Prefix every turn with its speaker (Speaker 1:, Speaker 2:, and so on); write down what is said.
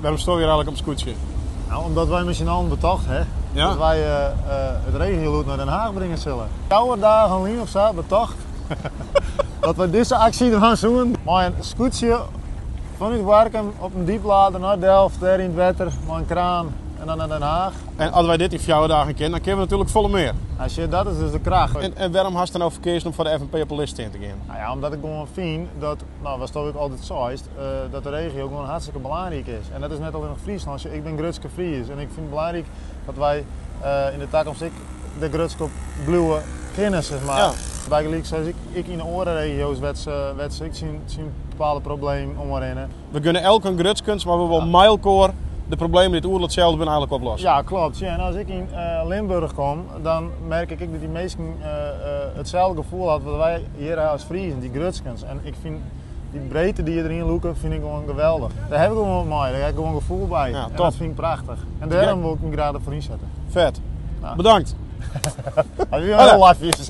Speaker 1: Waarom sto je eigenlijk op een scootje?
Speaker 2: Nou, omdat wij met z'n allen betocht, hè.
Speaker 1: Ja?
Speaker 2: Dat wij het regio naar Den Haag brengen zullen. Koude dagen alleen of zo, betocht. Dat we deze actie gaan doen. Maar een scootje vanuit Warkum op een dieplader naar Delft, daar in het water, met een kraan en dan naar Den Haag.
Speaker 1: En als wij dit in 4 dagen kennen, dan kunnen we natuurlijk volle meer.
Speaker 2: Dat is dus de kracht.
Speaker 1: En waarom had je dan nou verkeerd om voor de FNP op de lijst in te gaan?
Speaker 2: Nou ja, omdat ik gewoon vind dat, wat toch ook altijd zoist, dat de regio gewoon hartstikke belangrijk is. En dat is net al in Friesland. Ik ben Grutske Fries en ik vind het belangrijk dat wij in de toekomst de Grutske blauwe kennen, zeg maar.
Speaker 1: Ja.
Speaker 2: Bijgelijk zoals ik in de andere regio's ik zien bepaalde problemen omrennen.
Speaker 1: We kunnen elke Grutskens, maar we willen mijlkoor de problemen die het oerlijk hetzelfde zijn eigenlijk oplossen.
Speaker 2: Ja, klopt. Ja, en als ik in Limburg kom, dan merk ik dat die meesten hetzelfde gevoel hadden wat wij hier als Friesen, die Grutskens. En ik vind die breedte die je erin loeken, vind ik gewoon geweldig. Daar heb ik gewoon mooi, daar heb ik gewoon een gevoel bij.
Speaker 1: Ja,
Speaker 2: en
Speaker 1: top.
Speaker 2: dat vind ik prachtig. En daarom wil ik me graag ervoor inzetten.
Speaker 1: Vet.
Speaker 2: Nou.
Speaker 1: Bedankt.
Speaker 2: Dat is weer heel lafjes.